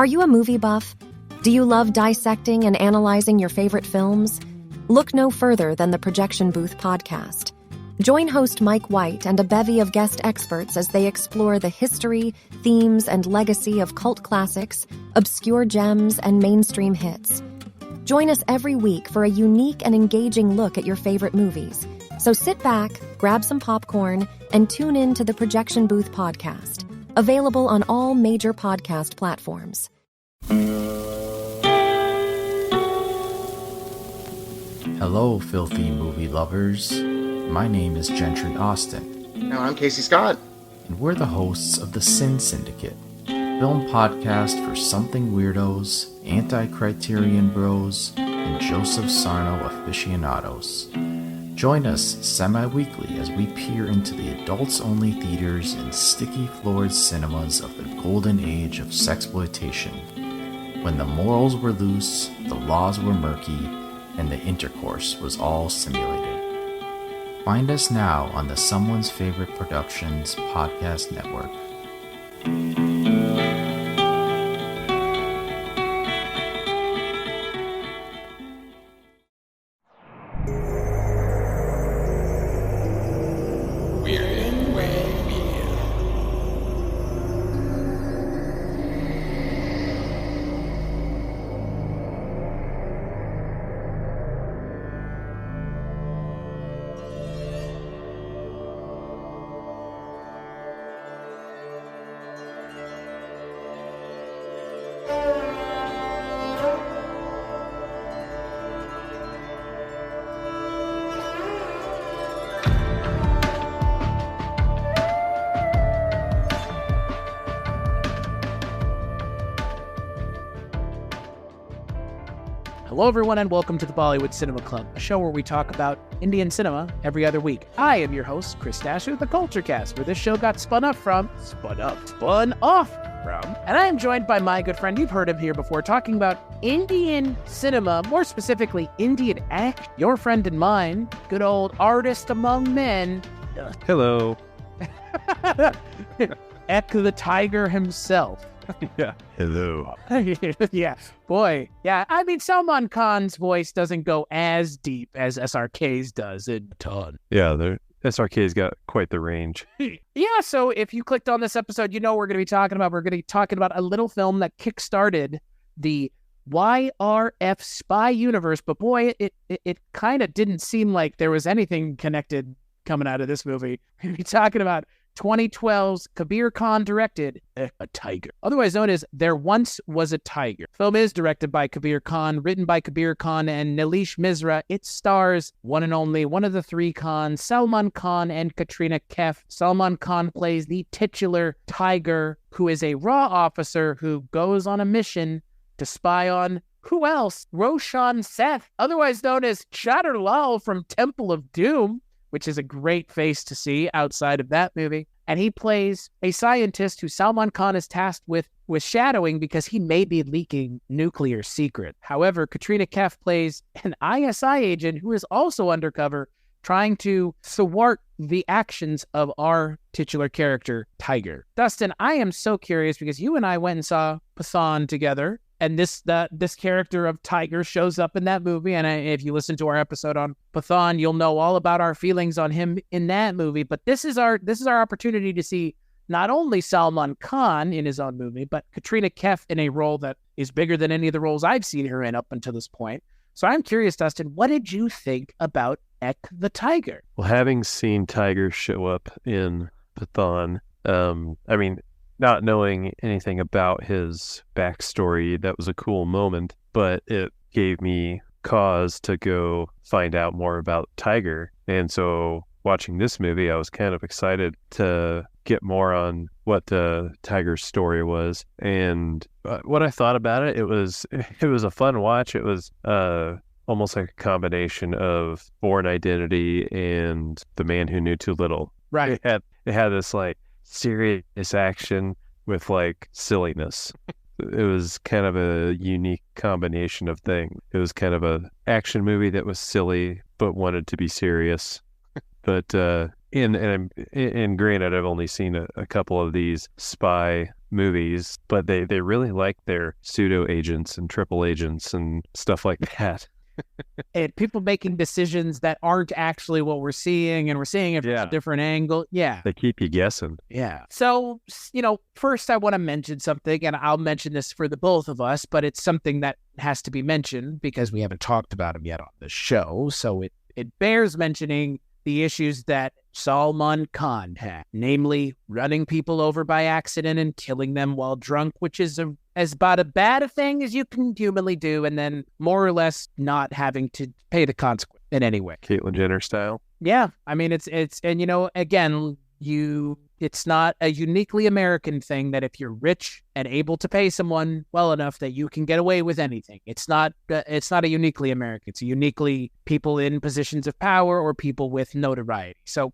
Are you a movie buff? Do you love dissecting and analyzing your favorite films? Look no further than the Projection Booth podcast. Join host Mike White and a bevy of guest experts as they explore the history, themes, and legacy of cult classics, obscure gems, and mainstream hits. Join us every week for a unique and engaging look at your favorite movies. So sit back, grab some popcorn, and tune in to the Projection Booth podcast, available on all major podcast platforms. Hello, filthy movie lovers. My name is Gentry Austin. And I'm Casey Scott. And we're the hosts of the Sin Syndicate, film podcast for something weirdos, anti-criterion bros, and Joseph Sarno aficionados. Join us semi-weekly as we peer into the adults-only theaters and sticky-floored cinemas of the golden age of sexploitation, when the morals were loose, the laws were murky, and the intercourse was all simulated. Find us now on the Someone's Favorite Productions podcast network. Hello, everyone, and welcome to the Bollywood Cinema Club, a show where we talk about Indian cinema every other week. I am your host, Chris Dasher, the Culture Cast, where this show got spun off from, and I am joined by my good friend, you've heard him here before, talking about Indian cinema, more specifically, Indian act, your friend and mine, good old artist among men. Hello. Ek the Tiger himself. Yeah. Hello. Yeah, boy. Yeah, I mean, Salman Khan's voice doesn't go as deep as SRK's does in a ton. Yeah, SRK's got quite the range. Yeah, so if you clicked on this episode, you know what we're going to be talking about. We're going to be talking about a little film that kickstarted the YRF spy universe, but boy, it kind of didn't seem like there was anything connected coming out of this movie. We're going to be talking about 2012's Kabir Khan directed A Tiger, otherwise known as There Once Was a Tiger. The film is directed by Kabir Khan, written by Kabir Khan and Nilesh Misra. It stars one and only one of the three Khans, Salman Khan and Katrina Kaif. Salman Khan plays the titular Tiger, who is a raw officer who goes on a mission to spy on who else? Roshan Seth, otherwise known as Chatter Lal from Temple of Doom, which is a great face to see outside of that movie. And he plays a scientist who Salman Khan is tasked with shadowing because he may be leaking nuclear secret. However, Katrina Kaif plays an ISI agent who is also undercover, trying to thwart the actions of our titular character, Tiger. Dustin, I am so curious because you and I went and saw Pathan together. And this character of Tiger shows up in that movie. And if you listen to our episode on Pathan, you'll know all about our feelings on him in that movie. But this is our opportunity to see not only Salman Khan in his own movie, but Katrina Kaif in a role that is bigger than any of the roles I've seen her in up until this point. So I'm curious, Dustin, what did you think about Ek the Tiger? Well, having seen Tiger show up in Pathan, not knowing anything about his backstory, that was a cool moment, but it gave me cause to go find out more about Tiger. And so watching this movie, I was kind of excited to get more on what the Tiger's story was. And what I thought about it, it was a fun watch. It was almost like a combination of Born Identity and The Man Who Knew Too Little. Right. It had this like serious action with like silliness. It was kind of a unique combination of things. It was kind of a action movie that was silly but wanted to be serious. But and granted, I've only seen a couple of these spy movies, but they really like their pseudo agents and triple agents and stuff like that. And people making decisions that aren't actually what we're seeing, and we're seeing it from a different angle. Yeah. They keep you guessing. Yeah. So, first I want to mention something, and I'll mention this for the both of us, but it's something that has to be mentioned because we haven't talked about him yet on the show. So it bears mentioning the issues that Salman Khan had, namely running people over by accident and killing them while drunk, which is as about a bad a thing as you can humanly do, and then more or less not having to pay the consequence in any way. Caitlyn Jenner style. Yeah. I mean, it's again, it's not a uniquely American thing that if you're rich and able to pay someone well enough that you can get away with anything. It's not a uniquely American. It's a uniquely people in positions of power or people with notoriety. So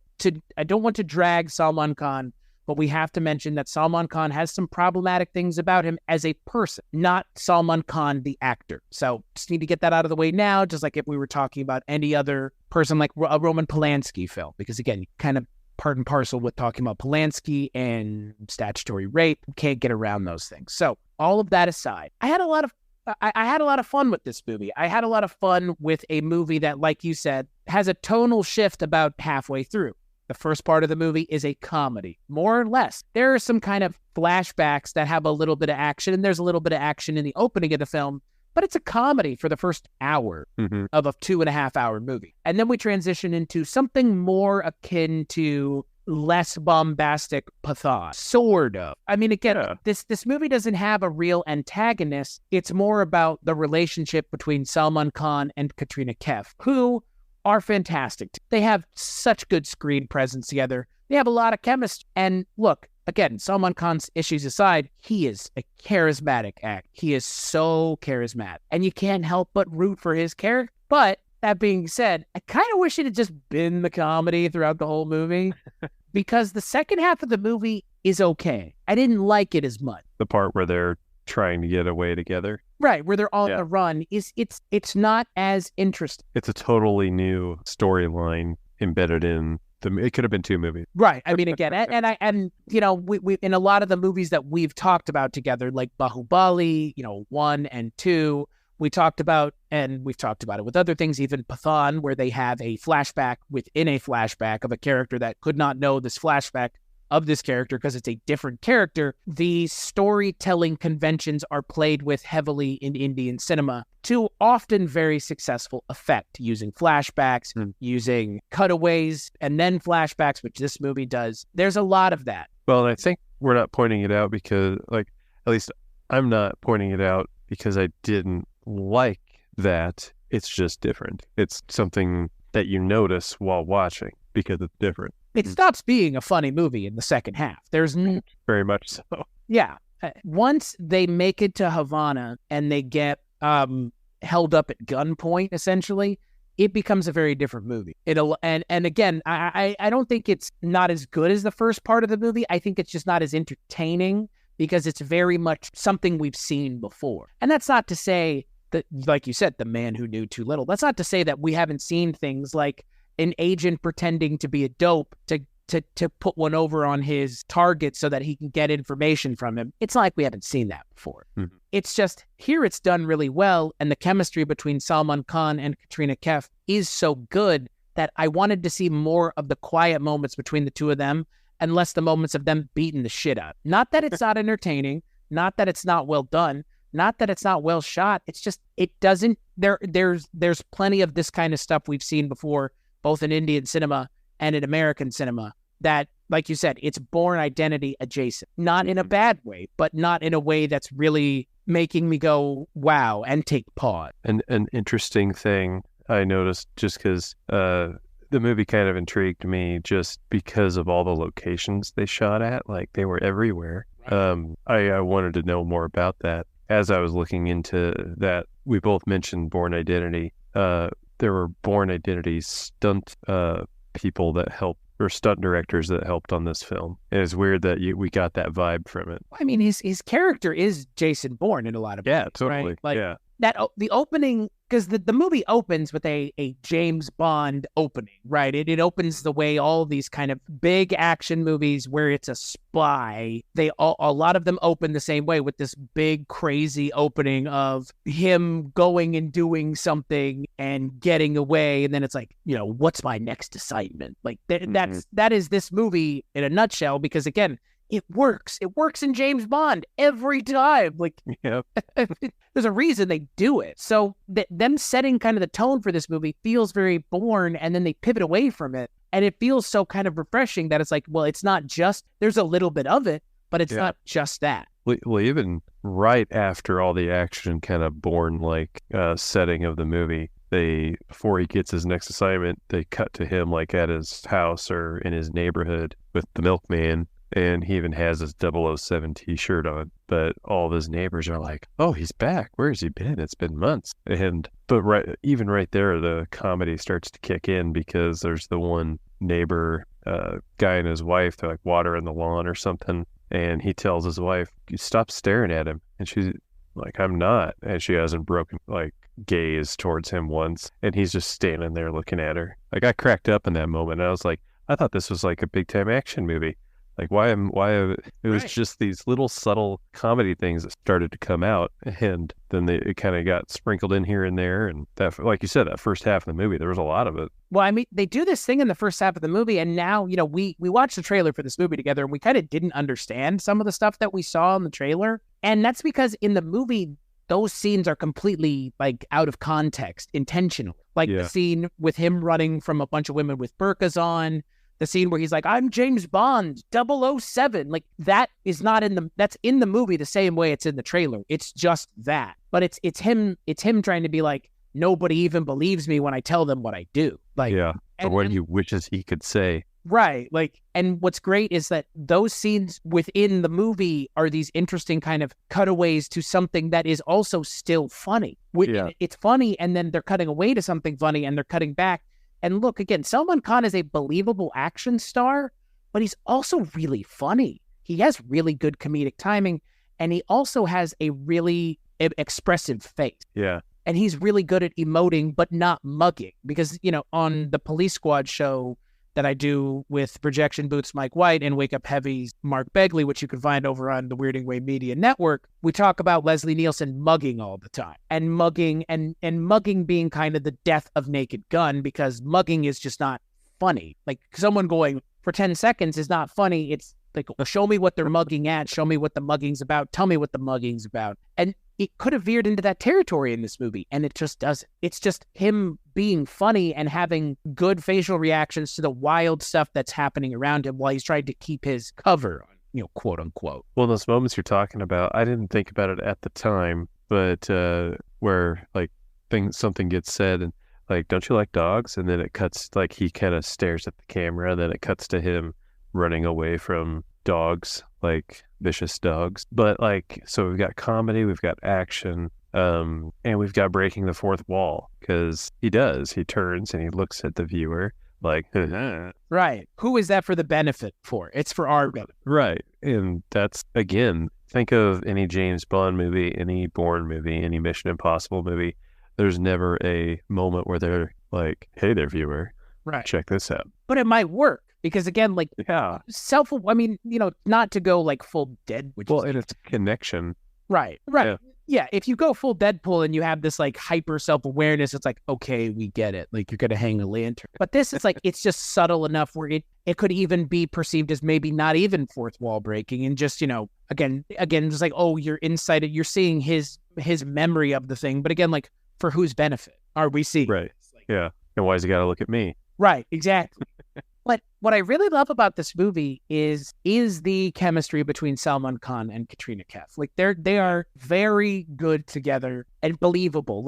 I don't want to drag Salman Khan, but we have to mention that Salman Khan has some problematic things about him as a person, not Salman Khan, the actor. So just need to get that out of the way now, just like if we were talking about any other person like a Roman Polanski film, because again, kind of part and parcel with talking about Polanski and statutory rape. Can't get around those things. So all of that aside, I had a lot of fun with this movie. I had a lot of fun with a movie that, like you said, has a tonal shift about halfway through. The first part of the movie is a comedy, more or less. There are some kind of flashbacks that have a little bit of action, and there's a little bit of action in the opening of the film, but it's a comedy for the first hour of a 2.5 hour movie. And then we transition into something more akin to less bombastic Pathan, sort of. I mean, again, this movie doesn't have a real antagonist. It's more about the relationship between Salman Khan and Katrina Kaif, who are fantastic. They have such good screen presence together. They have a lot of chemistry. And look, again, Salman Khan's issues aside, he is a charismatic act. He is so charismatic. And you can't help but root for his character. But that being said, I kind of wish it had just been the comedy throughout the whole movie because the second half of the movie is okay. I didn't like it as much. The part where they're trying to get away together. Right, where they're on the run it's not as interesting. It's a totally new storyline embedded in it could have been 2 movies. Right. I mean, again, we in a lot of the movies that we've talked about together, like Bahubali, 1 and 2, we've talked about it with other things, even Pathan, where they have a flashback within a flashback of a character that could not know this flashback of this character because it's a different character. The storytelling conventions are played with heavily in Indian cinema to often very successful effect, using flashbacks, using cutaways, and then flashbacks, which this movie does. There's a lot of that. Well, and I think we're not pointing it out because, at least I'm not pointing it out because I didn't like that. It's just different. It's something that you notice while watching because it's different. It stops being a funny movie in the second half. There's very much so. Yeah. Once they make it to Havana and they get held up at gunpoint, essentially, it becomes a very different movie. And again, I don't think it's not as good as the first part of the movie. I think it's just not as entertaining because it's very much something we've seen before. And that's not to say that, like you said, the man who knew too little. That's not to say that we haven't seen things like an agent pretending to be a dope to put one over on his target so that he can get information from him. It's not like we haven't seen that before. It's just here it's done really well, and the chemistry between Salman Khan and Katrina Kaif is so good that I wanted to see more of the quiet moments between the two of them and less the moments of them beating the shit out. Not that it's not entertaining, not that it's not well done, not that it's not well shot. It's just it doesn't there's plenty of this kind of stuff we've seen before, both in Indian cinema and in American cinema, that, like you said, it's Bourne Identity adjacent. Not in a bad way, but not in a way that's really making me go, wow, and take pause. And an interesting thing I noticed, just because the movie kind of intrigued me just because of all the locations they shot at, like they were everywhere. I wanted to know more about that. As I was looking into that, we both mentioned Bourne Identity. There were Bourne Identity stunt people that helped, or stunt directors that helped on this film. And it's weird that we got that vibe from it. I mean, his character is Jason Bourne in a lot of ways. Yeah, totally. Right? Like, yeah. the opening, because the movie opens with a James Bond opening, right? It opens the way all these kind of big action movies where it's a spy, a lot of them open the same way, with this big crazy opening of him going and doing something and getting away, and then it's like, what's my next assignment? Like that is this movie in a nutshell, because again, it works. It works in James Bond every time. Like, Yep. there's a reason they do it. So them setting kind of the tone for this movie feels very Bourne, and then they pivot away from it. And it feels so kind of refreshing that it's like, well, it's not just, there's a little bit of it, but it's not just that. Well, even right after all the action kind of Bourne-like setting of the movie, before he gets his next assignment, they cut to him like at his house or in his neighborhood with the milkman. And he even has his 007 t-shirt on. But all of his neighbors are like, oh, he's back. Where has he been? It's been months. But even right there, the comedy starts to kick in, because there's the one neighbor, guy and his wife, they're like watering the lawn or something. And he tells his wife, stop staring at him. And she's like, I'm not. And she hasn't broken gaze towards him once. And he's just standing there looking at her. Like, I cracked up in that moment. And I was like, I thought this was like a big time action movie. Like, it was just these little subtle comedy things that started to come out, and then it kind of got sprinkled in here and there. And that, like you said, that first half of the movie, there was a lot of it. Well, I mean, they do this thing in the first half of the movie, and now, we watched the trailer for this movie together, and we kind of didn't understand some of the stuff that we saw in the trailer. And that's because in the movie, those scenes are completely out of context, intentional. The scene with him running from a bunch of women with burqas on, the scene where he's like, I'm James Bond, 007. Like, that is not that's in the movie the same way it's in the trailer. It's just that. But it's him trying to be like, nobody even believes me when I tell them what I do. Or what he wishes he could say. Right. And what's great is that those scenes within the movie are these interesting kind of cutaways to something that is also still funny. It's funny, and then they're cutting away to something funny, and they're cutting back. And look, again, Salman Khan is a believable action star, but he's also really funny. He has really good comedic timing, and he also has a really expressive face. Yeah. And he's really good at emoting, but not mugging. Because, on the Police Squad show that I do with Projection Booth's Mike White and Wake Up Heavy's Mark Begley, which you can find over on the Weirding Way Media Network, we talk about Leslie Nielsen mugging all the time. And mugging being kind of the death of Naked Gun, because mugging is just not funny. Like, someone going for 10 seconds is not funny. It's like, show me what they're mugging at, show me what the mugging's about, tell me what the mugging's about. And it could have veered into that territory in this movie, and it just doesn't. It's just him being funny and having good facial reactions to the wild stuff that's happening around him while he's trying to keep his cover on, quote unquote. Well, those moments you're talking about, I didn't think about it at the time, but where something gets said and like, don't you like dogs? And then it cuts, like, he kind of stares at the camera, and then it cuts to him running away from dogs, like vicious dogs. But so we've got comedy, we've got action, and we've got breaking the fourth wall, because he turns and he looks at the viewer like, right, who is that for the benefit for? It's for our benefit. Right. And that's, again, think of any James Bond movie, any Bourne movie, any Mission Impossible movie. There's never a moment where they're like, hey there, viewer, right, check this out. But it might work. Because again, not to go full dead. And it's connection. Right. Yeah. If you go full Deadpool and you have this hyper self-awareness, it's like, okay, we get it. Like, you're going to hang a lantern. But this is it's just subtle enough where it could even be perceived as maybe not even fourth wall breaking, and just, again, just oh, you're inside it. You're seeing his memory of the thing. But again, for whose benefit are we seeing? Right. Yeah. And why's he got to look at me? Right. Exactly. But what I really love about this movie is the chemistry between Salman Khan and Katrina Kaif. They are very good together and believable.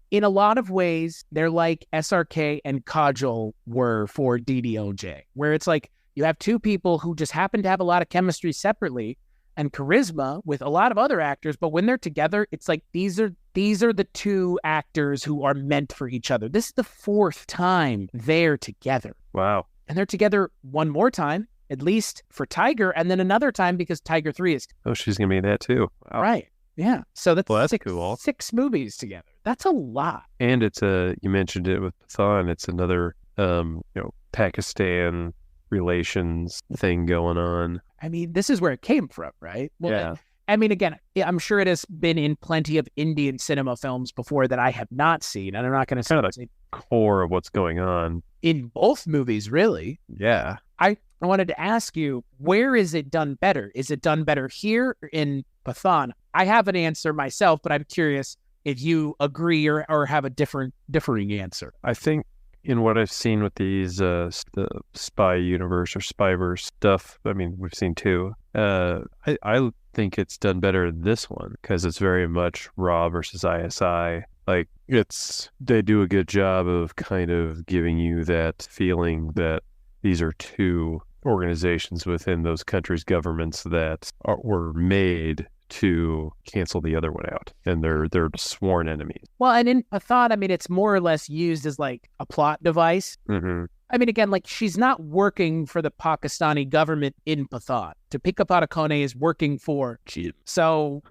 In a lot of ways, they're like SRK and Kajol were for DDOJ, where it's you have two people who just happen to have a lot of chemistry separately and charisma with a lot of other actors, but when they're together, it's these are the two actors who are meant for each other. This is the fourth time they're together. Wow. And they're together one more time, at least for Tiger, and then another time because Tiger 3 is... Oh, she's going to be in that too. Wow. Right. Yeah. So that's, Well, that's six, cool. 6 movies together. That's a lot. And it's you mentioned it with Pathan. It's another, Pakistan relations thing going on. I mean, this is where it came from, right? Well, Yeah. I mean, again, I'm sure it has been in plenty of Indian cinema films before that I have not seen. And I'm not going to Kind of the core of what's going on. in both movies, really. Yeah. I wanted to ask you, where is it done better? Is it done better here or in Pathan? I have an answer myself, but I'm curious if you agree or have a differing answer. I think in what I've seen with these the spy universe or spyverse stuff, I mean, we've seen 2. I think it's done better in this one because it's very much Raw versus ISI. Like, they do a good job of kind of giving you that feeling that these are 2 organizations within those countries' governments that were made to cancel the other one out, and they're sworn enemies. Well, and in Pathan, I mean, it's more or less used as like a plot device. Mm-hmm. I mean, again, like she's not working for the Pakistani government in Pathan. Topeka Padukone is working for Jim. So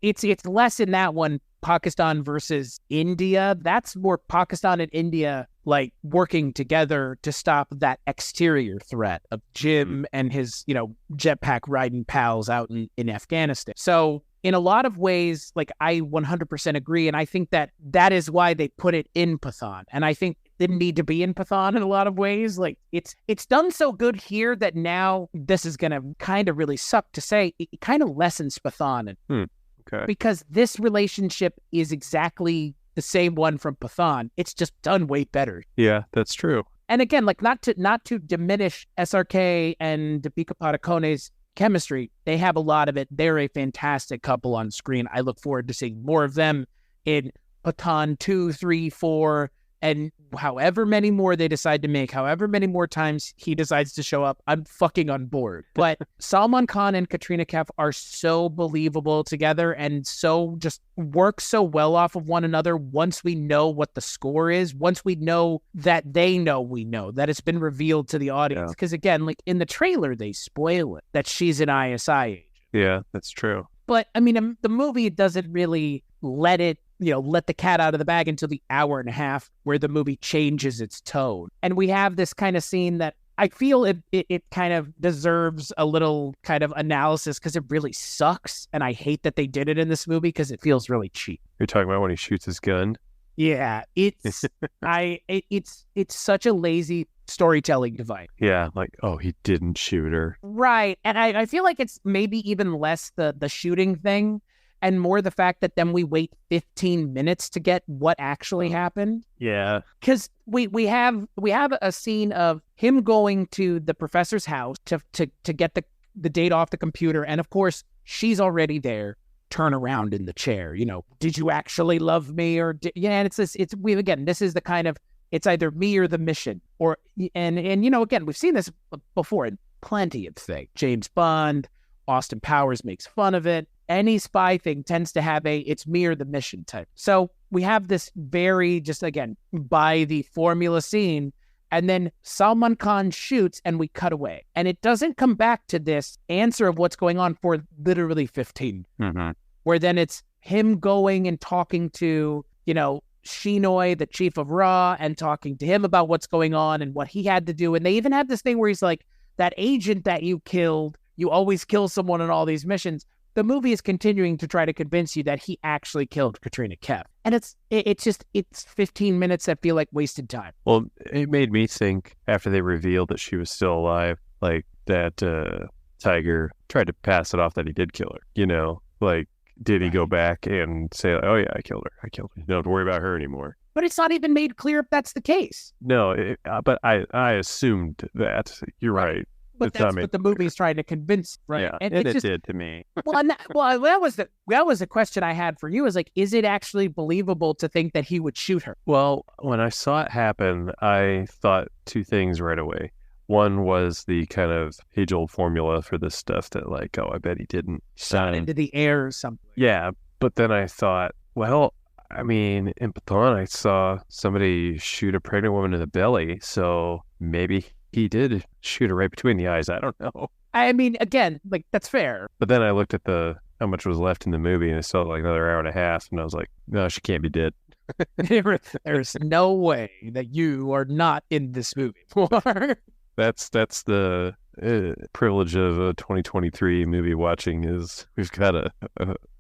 it's less in that one, Pakistan versus India. That's more Pakistan and India like working together to stop that exterior threat of Jim and his, jetpack riding pals out in Afghanistan. So in a lot of ways, like I 100% agree. And I think that is why they put it in Pathan. And I think it didn't need to be in Pathan in a lot of ways. Like it's done so good here that now this is going to kind of really suck to say. It kind of lessens Pathan. Okay. Because this relationship is exactly the same one from Pathan. It's just done way better. Yeah, that's true. And again, like not to diminish SRK and Deepika Padukone's chemistry, they have a lot of it. They're a fantastic couple on screen. I look forward to seeing more of them in Pathan 2, 3, 4, and however many more they decide to make, however many more times he decides to show up, I'm fucking on board. But Salman Khan and Katrina Kaif are so believable together and so just work so well off of one another once we know what the score is, once we know that they know we know, that it's been revealed to the audience. Because again, like in the trailer, they spoil it, that she's an ISI agent. Yeah, that's true. But I mean, the movie doesn't really let the cat out of the bag until the hour and a half where the movie changes its tone. And we have this kind of scene that I feel it kind of deserves a little kind of analysis because it really sucks. And I hate that they did it in this movie because it feels really cheap. You're talking about when he shoots his gun? Yeah, it's such a lazy storytelling device. Yeah, like, oh, he didn't shoot her. Right. And I feel like it's maybe even less the shooting thing and more the fact that then we wait 15 minutes to get what actually happened. Yeah. Because we have a scene of him going to the professor's house to get the data off the computer. And of course, she's already there. Turn around in the chair, did you actually love me? And it's the kind of, it's either me or the mission and again, we've seen this before in plenty of things. James Bond, Austin Powers makes fun of it. Any spy thing tends to have it's me or the mission type. So we have this very just, again, by the formula scene, and then Salman Khan shoots and we cut away. And it doesn't come back to this answer of what's going on for literally 15. Mm-hmm. Where then it's him going and talking to, Shinoy, the chief of Ra, and talking to him about what's going on and what he had to do. And they even have this thing where he's like, that agent that you killed, you always kill someone in all these missions. The movie is continuing to try to convince you that he actually killed Katrina Kaif. And it's 15 minutes that feel like wasted time. Well, it made me think after they revealed that she was still alive, like that Tiger tried to pass it off that he did kill her, like, did he go back and say, oh yeah, I killed her. You don't have to worry about her anymore. But it's not even made clear if that's the case. No, but I assumed that. You're right. But that's what the movie's trying to convince, right? Yeah, and it did to me. that was the question I had for you. Is like, is it actually believable to think that he would shoot her? Well, when I saw it happen, I thought 2 things right away. One was the kind of age-old formula for this stuff that, like, oh, I bet he didn't shot into the air or something. Yeah, but then I thought, well, I mean, in Pathan, I saw somebody shoot a pregnant woman in the belly, so maybe he did shoot her right between the eyes. I don't know. I mean, again, like, that's fair. But then I looked at how much was left in the movie, and it still like another hour and a half, and I was like, no, she can't be dead. There's no way that you are not in this movie. That's the privilege of a 2023 movie watching is we've got a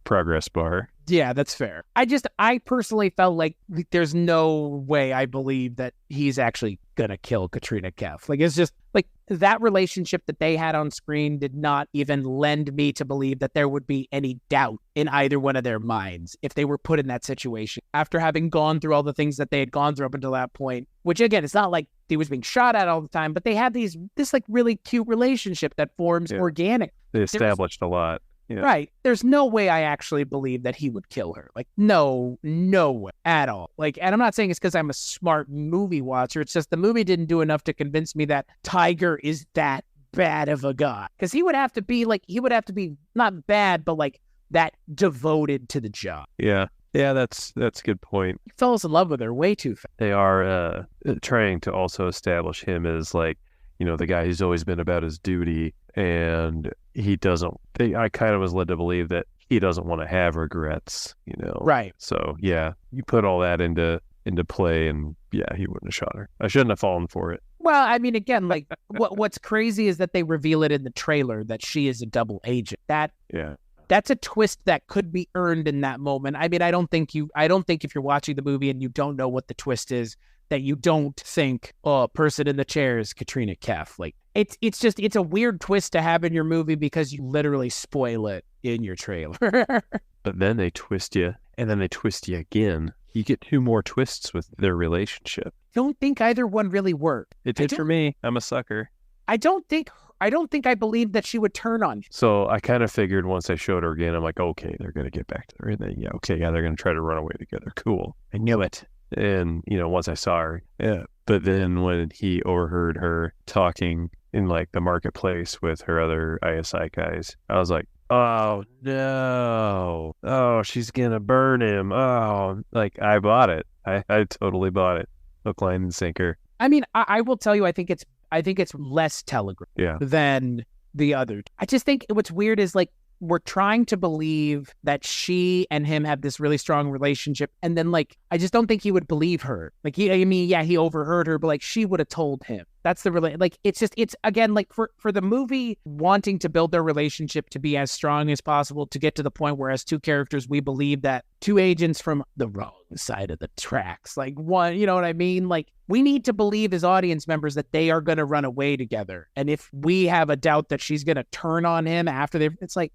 progress bar. Yeah, that's fair. I personally felt like there's no way I believe that he's actually gonna kill Katrina Kaif. Like, it's just like that relationship that they had on screen did not even lend me to believe that there would be any doubt in either one of their minds if they were put in that situation after having gone through all the things that they had gone through up until that point. Which again, it's not like he was being shot at all the time, but they had this like really cute relationship that forms organic. They established a lot. Yeah. Right. There's no way I actually believe that he would kill her. Like, no way at all. Like, and I'm not saying it's because I'm a smart movie watcher. It's just the movie didn't do enough to convince me that Tiger is that bad of a guy. Because he would have to be not bad, but like that devoted to the job. Yeah. Yeah, that's a good point. He falls in love with her way too fast. They are trying to also establish him as like, the guy who's always been about his duty, and he doesn't. I kind of was led to believe that he doesn't want to have regrets, Right. So yeah, you put all that into play, and yeah, he wouldn't have shot her. I shouldn't have fallen for it. Well, I mean, again, like what's crazy is that they reveal it in the trailer that she is a double agent. That's a twist that could be earned in that moment. I mean, I don't think if you're watching the movie and you don't know what the twist is, that you don't think, oh, person in the chair is Katrina Kaif. Like, it's a weird twist to have in your movie because you literally spoil it in your trailer. But then they twist you, and then they twist you again. You get 2 more twists with their relationship. Don't think either one really worked. It did for me. I'm a sucker. I don't think I believed that she would turn on you. So I kind of figured once I showed her again, I'm like, okay, they're going to get back together. And then, they're going to try to run away together. Cool. I knew it. And, once I saw her, yeah. But then when he overheard her talking in like the marketplace with her other ISI guys, I was like, oh no. Oh, she's going to burn him. Oh, like I bought it. I totally bought it. Hook, line, and sinker. I mean, I will tell you, I think it's less telegraphed than the other. I just think what's weird is like we're trying to believe that she and him have this really strong relationship, and then like I just don't think he would believe her. Like he overheard her, but like she would have told him. That's the like it's again like for the movie wanting to build their relationship to be as strong as possible to get to the point where as 2 characters we believe that 2 agents from the wrong side of the tracks, like one, you know what I mean? Like we need to believe as audience members that they are going to run away together, and if we have a doubt that she's going to turn on him after it's like.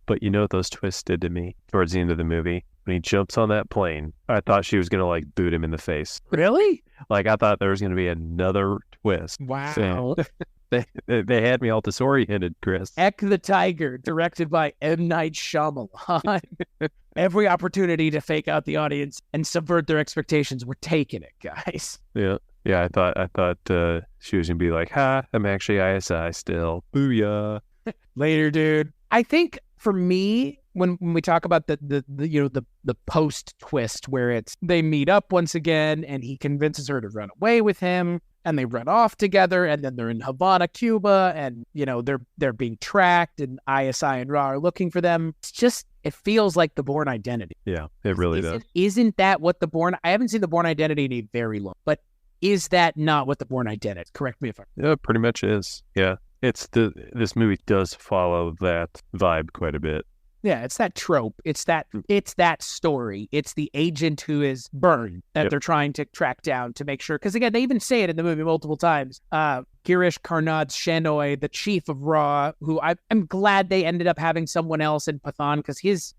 But you know what those twists did to me towards the end of the movie? When he jumps on that plane, I thought she was going to like boot him in the face. Really? Like I thought there was going to be another twist. Wow. They had me all disoriented, Chris. Eck the Tiger, directed by M. Night Shyamalan. Every opportunity to fake out the audience and subvert their expectations, we're taking it, guys. Yeah. Yeah, I thought she was going to be like, ha, I'm actually ISI still. Booyah. Later, dude. I think for me, when we talk about the post twist where they meet up once again and he convinces her to run away with him and they run off together and then they're in Havana, Cuba, and they're being tracked and ISI and Ra are looking for them. It feels like The Bourne Identity. Yeah, it really does. Isn't that what I haven't seen The Bourne Identity in a very long, but is that not what The Bourne Identity is? Correct me if I'm Yeah, pretty much is. Yeah. This movie does follow that vibe quite a bit. Yeah, it's that trope. It's that story. It's the agent who is burned that they're trying to track down to make sure. Because again, they even say it in the movie multiple times. Girish Karnad Shenoy, the chief of Raw, who I'm glad they ended up having someone else in Pathan because he's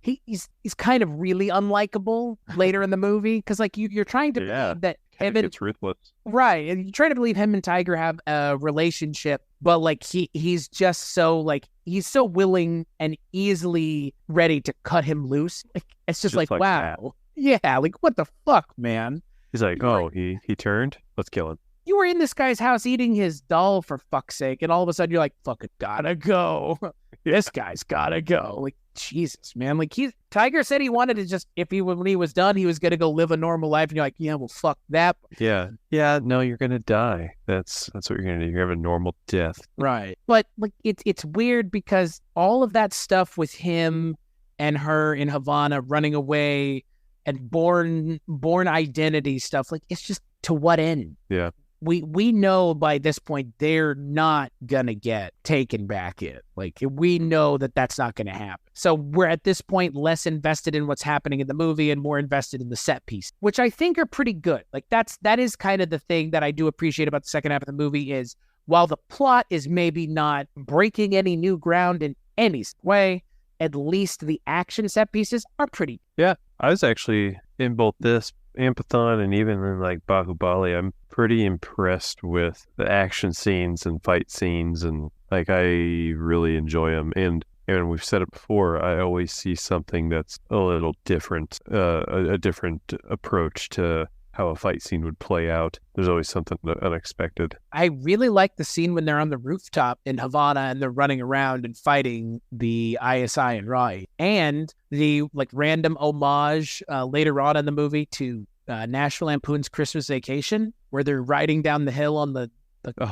kind of really unlikable later in the movie. Because like you're trying to believe that him and it's ruthless, right? And you're trying to believe him and Tiger have a relationship, but like he's just so like he's so willing and easily ready to cut him loose. Like it's just like wow, yeah, like what the fuck, man? He's like, oh, he turned. Let's kill him. You were in this guy's house eating his doll for fuck's sake, and all of a sudden you're like, fucking gotta go. This guy's gotta go. Like Jesus, man. Like Tiger said he wanted to just, when he was done, he was going to go live a normal life. And you're like, yeah, well, fuck that. Yeah. Yeah. No, you're going to die. That's what you're going to do. You're going to have a normal death. Right. But like, it's weird because all of that stuff with him and her in Havana running away and born identity stuff, like, it's just, to what end? Yeah. We know by this point they're not gonna get taken back in. Like, we know that that's not gonna happen. So we're at this point less invested in what's happening in the movie and more invested in the set piece, which I think are pretty good. Like, that is kind of the thing that I do appreciate about the second half of the movie is while the plot is maybe not breaking any new ground in any way, at least the action set pieces are pretty. Yeah, I was actually in both this and Pathan and even in like Bahubali, I'm pretty impressed with the action scenes and fight scenes, and like I really enjoy them. And we've said it before, I always see something that's a little different, a different approach to how a fight scene would play out. There's always something unexpected. I really like the scene when they're on the rooftop in Havana and they're running around and fighting the ISI and Rai, and the like random homage later on in the movie to National Lampoon's Christmas Vacation, where they're riding down the hill on the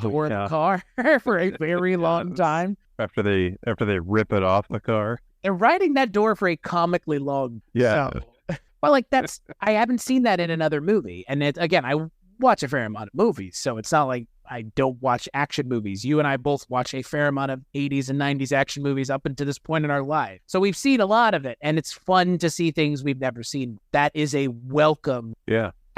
door of the car for a very long time. After they rip it off the car. They're riding that door for a comically long Yeah. So, well, like I haven't seen that in another movie. And again, I watch a fair amount of movies, so it's not like I don't watch action movies. You and I both watch a fair amount of 80s and 90s action movies up until this point in our life. So we've seen a lot of it, and it's fun to see things we've never seen. That is a welcome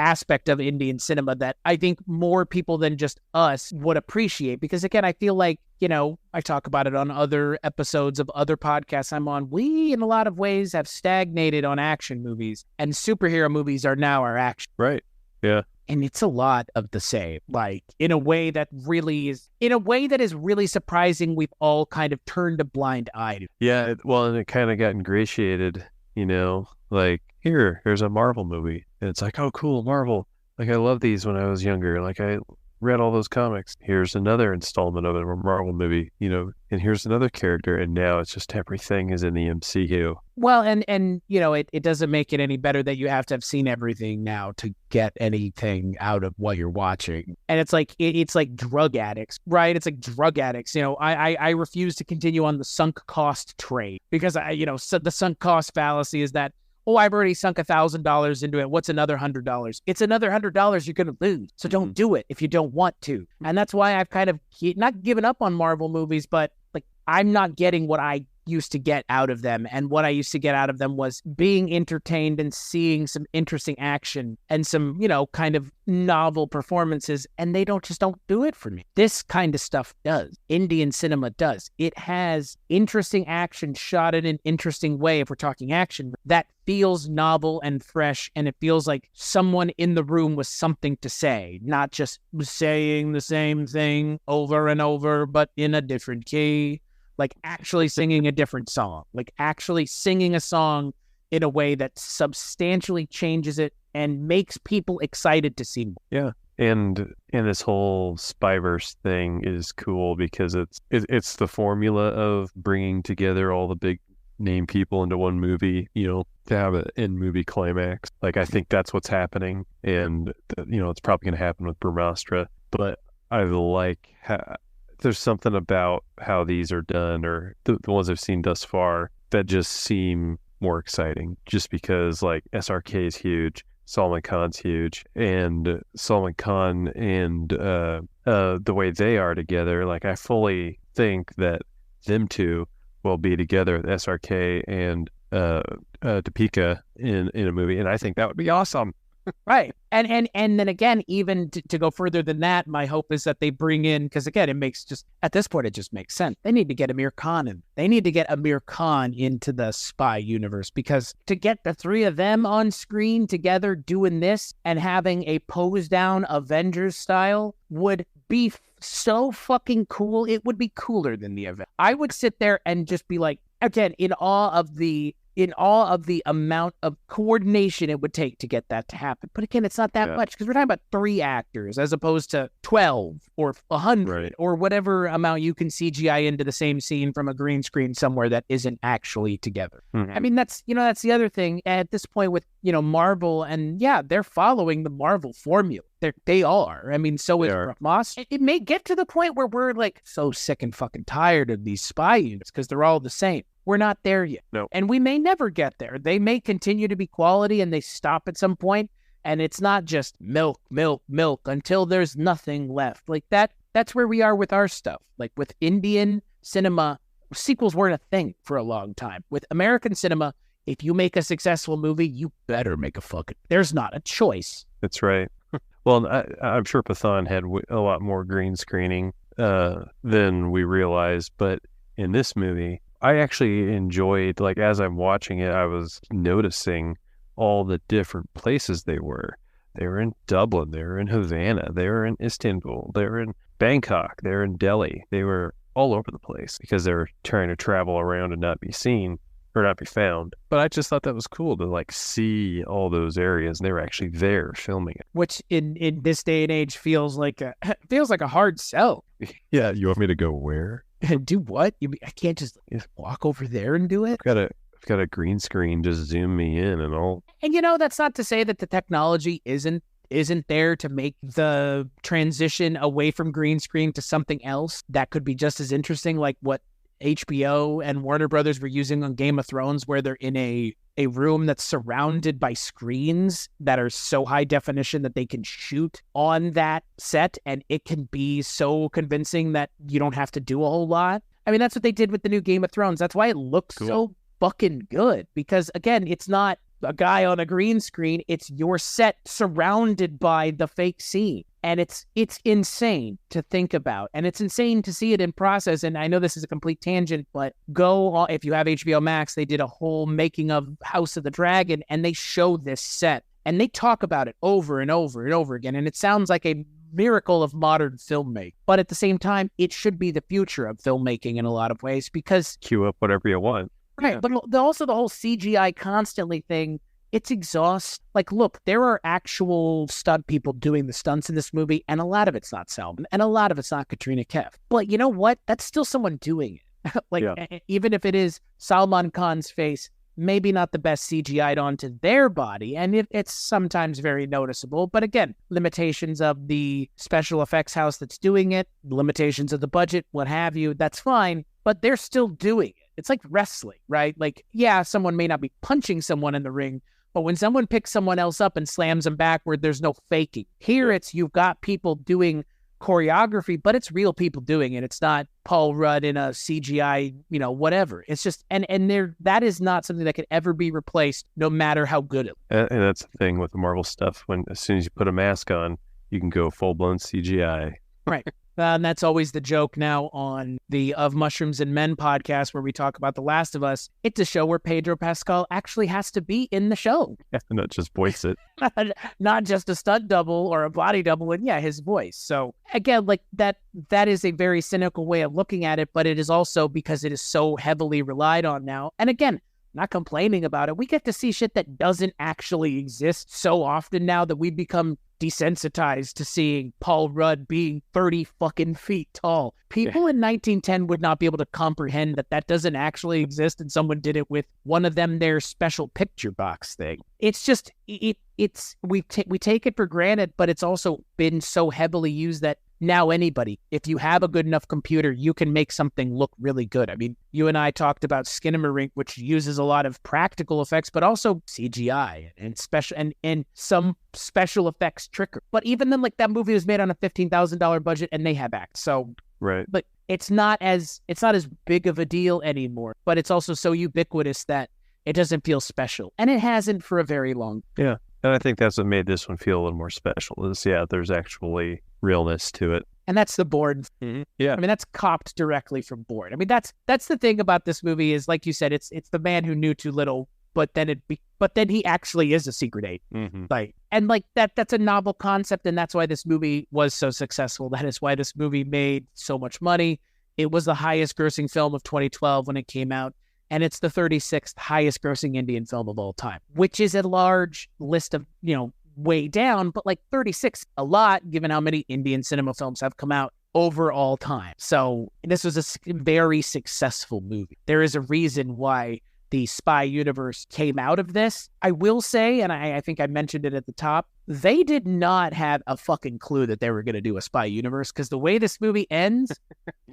aspect of Indian cinema that I think more people than just us would appreciate. Because again, I feel like, I talk about it on other episodes of other podcasts I'm on. We, in a lot of ways, have stagnated on action movies, and superhero movies are now our action. Right. Yeah. And it's a lot of the same, like in a way that is really surprising. We've all kind of turned a blind eye to. Yeah. And it kind of got ingratiated, like here's a Marvel movie. And it's like, oh, cool, Marvel. Like, I love these when I was younger. Like, I read all those comics. Here's another installment of a Marvel movie, and here's another character. And now it's just everything is in the MCU. Well, and it doesn't make it any better that you have to have seen everything now to get anything out of what you're watching. And it's like drug addicts, right? It's like drug addicts. I refuse to continue on the sunk cost train because the sunk cost fallacy is that, oh, I've already sunk $1,000 into it. What's another $100? It's another $100 you're going to lose. So don't do it if you don't want to. And that's why I've kind of not given up on Marvel movies, but like I'm not getting what I used to get out of them. And what I used to get out of them was being entertained and seeing some interesting action and some, kind of novel performances. And they don't do it for me. This kind of stuff does. Indian cinema does. It has interesting action shot in an interesting way, if we're talking action, that feels novel and fresh. And it feels like someone in the room with something to say, not just saying the same thing over and over, but in a different key. Like actually singing a different song, like actually singing a song in a way that substantially changes it and makes people excited to see more. Yeah. And this whole Spyverse thing is cool because it's the formula of bringing together all the big name people into one movie, to have an in-movie climax. Like, I think that's what's happening. And, it's probably going to happen with Brahmastra. But I like there's something about how these are done, or the ones I've seen thus far, that just seem more exciting. Just because, like, SRK is huge, Salman Khan's huge, and Salman Khan and the way they are together, like, I fully think that them two will be together, SRK and Deepika in a movie, and I think that would be awesome. Right. And then again, even to go further than that, my hope is that they bring in, because again, at this point, it just makes sense. They need to get Amir Khan in. They need to get Amir Khan into the spy universe, because to get the three of them on screen together doing this and having a pose down Avengers style would be so fucking cool. It would be cooler than the event. I would sit there and just be like, again, in awe of the in awe of the amount of coordination it would take to get that to happen. But again, it's not that much because we're talking about 3 actors as opposed to 12 or 100 or whatever amount you can CGI into the same scene from a green screen somewhere that isn't actually together. I mean, that's the other thing at this point with, Marvel, and they're following the Marvel formula. They are. I mean, so is Moss. It may get to the point where we're like so sick and fucking tired of these spy units because they're all the same. We're not there yet. No. And we may never get there. They may continue to be quality and they stop at some point, and it's not just milk, milk, milk until there's nothing left. Like that's where we are with our stuff. Like with Indian cinema, sequels weren't a thing for a long time. With American cinema, if you make a successful movie, you better make a fucking... There's not a choice. That's right. Well, I'm sure Pathan had a lot more green screening than we realized, but in this movie, I actually enjoyed, like, as I'm watching it, I was noticing all the different places they were. They were in Dublin, they were in Havana, they were in Istanbul, they were in Bangkok, they were in Delhi. They were all over the place because they were trying to travel around and not be seen or not be found. But I just thought that was cool to like see all those areas and they were actually there filming it. Which in this day and age feels like a hard sell. Yeah, you want me to go where? Do what? I can't just walk over there and do it? I've got a green screen, just zoom me in and all. And that's not to say that the technology isn't there to make the transition away from green screen to something else that could be just as interesting, like what HBO and Warner Brothers were using on Game of Thrones, where they're in a room that's surrounded by screens that are so high definition that they can shoot on that set and it can be so convincing that you don't have to do a whole lot. I mean, that's what they did with the new Game of Thrones. That's why it looks so fucking good, because again, it's not a guy on a green screen, it's your set surrounded by the fake scene. And it's insane to think about, and it's insane to see it in process. And I know this is a complete tangent, but if you have HBO Max, they did a whole making of House of the Dragon, and they show this set, and they talk about it over and over and over again. And it sounds like a miracle of modern filmmaking, but at the same time, it should be the future of filmmaking in a lot of ways, because queue up whatever you want. Right, yeah. But also the whole CGI constantly thing, it's exhausting. Like, look, there are actual stunt people doing the stunts in this movie, and a lot of it's not Salman, and a lot of it's not Katrina Kaif. But you know what? That's still someone doing it. Even if it is Salman Khan's face, maybe not the best CGI'd onto their body, and it's sometimes very noticeable. But again, limitations of the special effects house that's doing it, limitations of the budget, what have you, that's fine, but they're still doing it. It's like wrestling, right? Like, yeah, someone may not be punching someone in the ring, but when someone picks someone else up and slams them backward, there's no faking. Here, it's you've got people doing choreography, but it's real people doing it. It's not Paul Rudd in a CGI, whatever. It's just, and that is not something that could ever be replaced, no matter how good it is. And that's the thing with the Marvel stuff. As soon as you put a mask on, you can go full-blown CGI. Right. And that's always the joke now on the Of Mushrooms and Men podcast, where we talk about The Last of Us. It's a show where Pedro Pascal actually has to be in the show. Yeah, not just voice it. Not just a stunt double or a body double, and his voice. So again, like that is a very cynical way of looking at it, but it is also because it is so heavily relied on now. And again, not complaining about it. We get to see shit that doesn't actually exist so often now that we've become desensitized to seeing Paul Rudd being 30 fucking feet tall. People in 1910 would not be able to comprehend that doesn't actually exist, and someone did it with one of them their special picture box thing. It's just we take it for granted, but it's also been so heavily used that now anybody, if you have a good enough computer, you can make something look really good. I mean, you and I talked about Skinamarink, which uses a lot of practical effects, but also CGI and special and some special effects trickery. But even then, like, that movie was made on a $15,000 budget, and they have acts. So right, but it's not as big of a deal anymore. But it's also so ubiquitous that it doesn't feel special, and it hasn't for a very long time. Yeah. And I think that's what made this one feel a little more special is, there's actually realness to it. And that's the Bourne. Mm-hmm. Yeah. I mean, that's copped directly from Bourne. I mean, that's the thing about this movie is, like you said, it's the man who knew too little, but then he actually is a secret agent. Mm-hmm. That's a novel concept, and that's why this movie was so successful. That is why this movie made so much money. It was the highest grossing film of 2012 when it came out. and it's the 36th highest grossing Indian film of all time, which is a large list of, way down, but like 36, a lot given how many Indian cinema films have come out over all time. So this was a very successful movie. There is a reason why the spy universe came out of this. I will say, and I think I mentioned it at the top, they did not have a fucking clue that they were going to do a spy universe, because the way this movie ends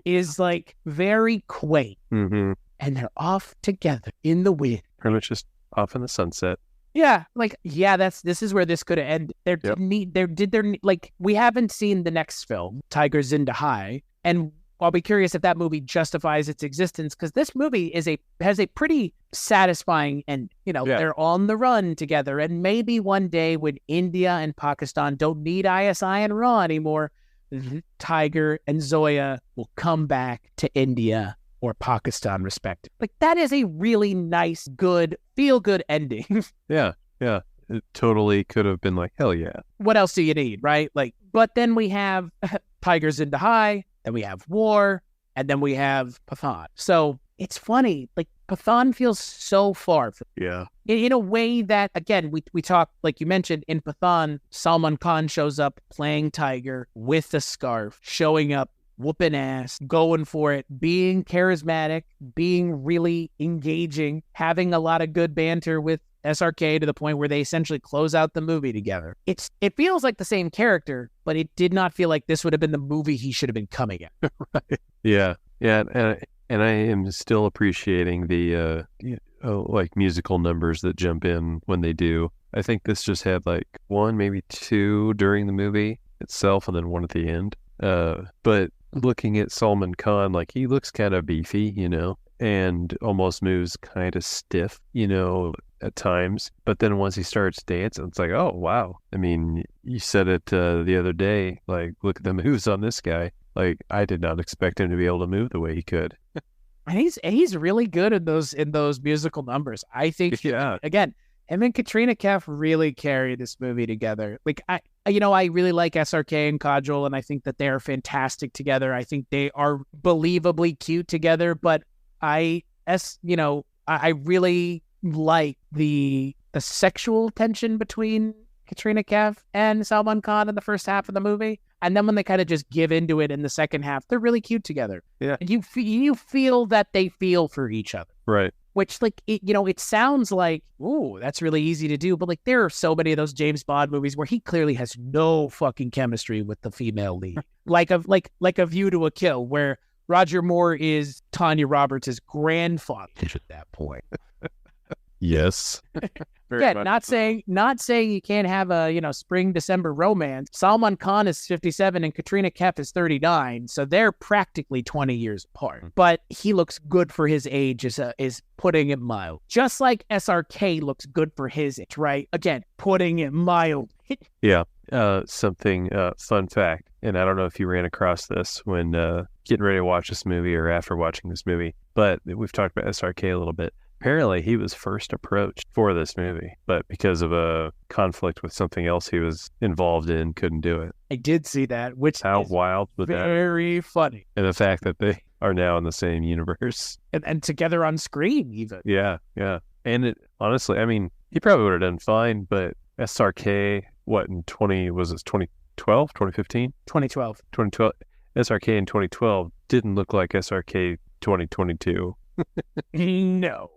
is like very quaint. Mm-hmm. And they're off together in the wind. Pretty much just off in the sunset. Yeah, this is where this could have ended. We haven't seen the next film, Tiger Zinda Hai, and I'll be curious if that movie justifies its existence, because this movie has a pretty satisfying end. They're on the run together, and maybe one day when India and Pakistan don't need ISI and RAW anymore, Tiger and Zoya will come back to India or Pakistan, respectively. Like, that is a really nice, good, feel-good ending. Yeah. It totally could have been like, hell yeah. What else do you need, right? But then we have Tigers in the High, then we have War, and then we have Pathan. So it's funny, like, Pathan feels so far from, in a way that, again, we talk, like you mentioned, in Pathan, Salman Khan shows up playing Tiger with a scarf, showing up, whooping ass, going for it, being charismatic, being really engaging, having a lot of good banter with SRK to the point where they essentially close out the movie together. It feels like the same character, but it did not feel like this would have been the movie he should have been coming at. Right. Yeah. And I am still appreciating the like musical numbers that jump in when they do. I think this just had like one, maybe two during the movie itself, and then one at the end. But looking at Salman Khan, like, he looks kind of beefy, and almost moves kind of stiff, at times. But then once he starts dancing, it's like, oh, wow. I mean, you said it the other day, like, look at the moves on this guy. Like, I did not expect him to be able to move the way he could. And he's really good in those musical numbers. I think, again, him and Katrina Kaif really carry this movie together. Like, I really like SRK and Kajol, and I think that they are fantastic together. I think they are believably cute together, but I really like the sexual tension between Katrina Kaif and Salman Khan in the first half of the movie. And then when they kind of just give into it in the second half, they're really cute together. Yeah. And you feel that they feel for each other. Right. Which, like, it sounds like, ooh, that's really easy to do. But, like, there are so many of those James Bond movies where he clearly has no fucking chemistry with the female lead. like A View to a Kill, where Roger Moore is Tanya Roberts' grandfather at that point. Yes. Again, not saying you can't have a, spring, December romance. Salman Khan is 57 and Katrina Kaif is 39. So they're practically 20 years apart. But he looks good for his age is putting it mild. Just like SRK looks good for his age, right? Again, putting it mild. Yeah. Something, fun fact, and I don't know if you ran across this when getting ready to watch this movie or after watching this movie, but we've talked about SRK a little bit. Apparently, he was first approached for this movie, but because of a conflict with something else he was involved in, couldn't do it. I did see that, which how is wild was that? Very funny. And the fact that they are now in the same universe. And together on screen, even. Yeah. And it, honestly, I mean, he probably would have done fine, but SRK, in 2012, 2015? 2012. 2012. SRK in 2012 didn't look like SRK 2022. No.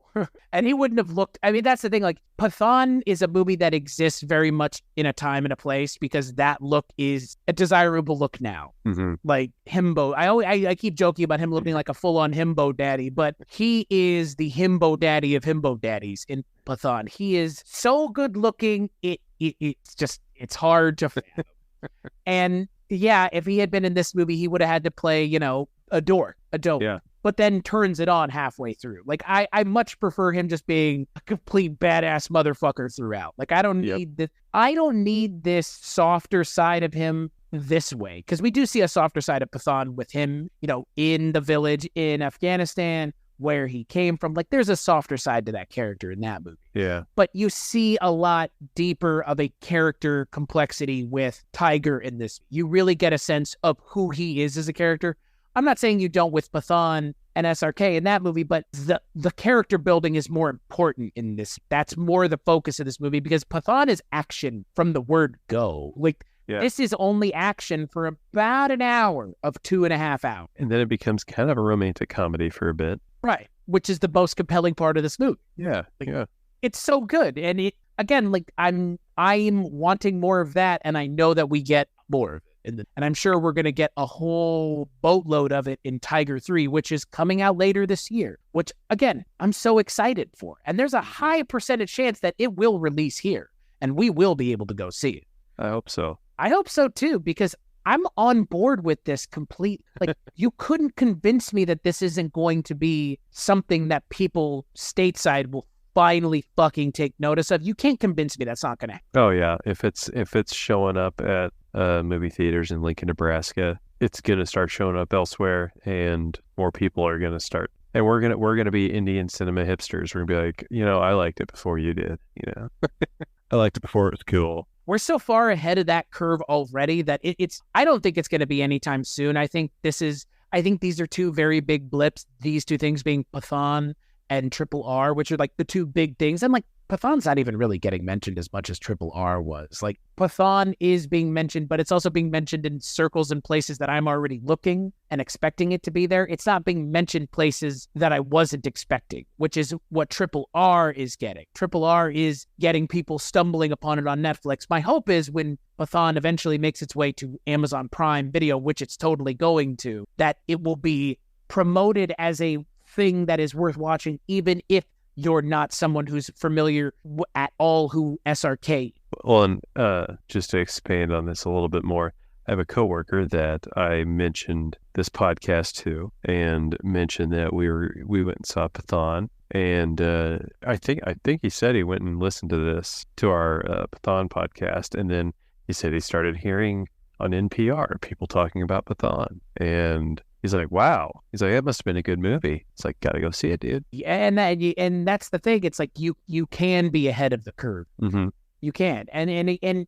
And he wouldn't have looked, I mean, that's the thing, like, Pathan is a movie that exists very much in a time and a place because that look is a desirable look now. Mm-hmm. Like, himbo, I keep joking about him looking like a full-on himbo daddy, but he is the himbo daddy of himbo daddies in Pathan. He is so good looking, it's hard to fathom. And yeah, if he had been in this movie, he would have had to play, a dope. Yeah. But then turns it on halfway through. Like, I much prefer him just being a complete badass motherfucker throughout. Like, I don't need this softer side of him this way. Because we do see a softer side of Pathan with him, in the village in Afghanistan where he came from. Like, there's a softer side to that character in that movie. Yeah. But you see a lot deeper of a character complexity with Tiger in this. You really get a sense of who he is as a character. I'm not saying you don't with Pathan, and SRK in that movie, but the character building is more important in this. That's more the focus of this movie, because Pathan is action from the word go. Like, this is only action for about an hour of 2.5 hours. And then it becomes kind of a romantic comedy for a bit. Right. Which is the most compelling part of this movie. Yeah. It's so good. And it, again, like I'm wanting more of that, and I know that we get more of it. And I'm sure we're going to get a whole boatload of it in Tiger 3, which is coming out later this year, which, again, I'm so excited for. And there's a high percentage chance that it will release here, and we will be able to go see it. I hope so. I hope so, too, because I'm on board with this complete. Like, you couldn't convince me that this isn't going to be something that people stateside will finally fucking take notice of. You can't convince me that's not going to happen. Oh yeah, if it's showing up at movie theaters in Lincoln, Nebraska, it's going to start showing up elsewhere, and more people are going to start. And we're gonna be Indian cinema hipsters. We're gonna be like, I liked it before you did. I liked it before it was cool. We're so far ahead of that curve already that it's. I don't think it's going to be anytime soon. I think these are two very big blips. These two things being Pathan and Triple R, which are like the two big things. And like, Pathan's not even really getting mentioned as much as Triple R was. Like, Pathan is being mentioned, but it's also being mentioned in circles and places that I'm already looking and expecting it to be there. It's not being mentioned places that I wasn't expecting, which is what Triple R is getting. Triple R is getting people stumbling upon it on Netflix. My hope is when Pathan eventually makes its way to Amazon Prime Video, which it's totally going to, that it will be promoted as a thing that is worth watching, even if you're not someone who's familiar at all who SRK. Well, and just to expand on this a little bit more, I have a coworker that I mentioned this podcast to, and mentioned that we went and saw Pathan, and I think he said he went and listened to our Pathan podcast, and then he said he started hearing on NPR people talking about Pathan, and he's like, wow. He's like, that must have been a good movie. It's like, gotta go see it, dude. Yeah, and that's the thing. It's like you can be ahead of the curve. Mm-hmm. You can. And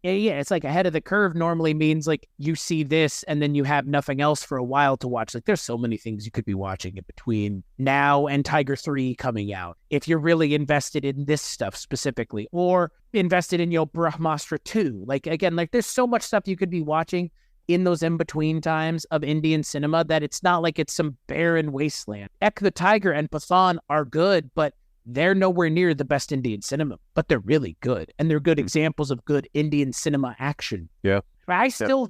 yeah, it's like ahead of the curve normally means like you see this and then you have nothing else for a while to watch. Like, there's so many things you could be watching in between now and Tiger 3 coming out. If you're really invested in this stuff specifically, or invested in Brahmastra 2. Like, again, like there's so much stuff you could be watching in those in-between times of Indian cinema that it's not like it's some barren wasteland. Ek the Tiger and Pathan are good, but they're nowhere near the best Indian cinema. But they're really good, and they're good examples of good Indian cinema action. Yeah. I still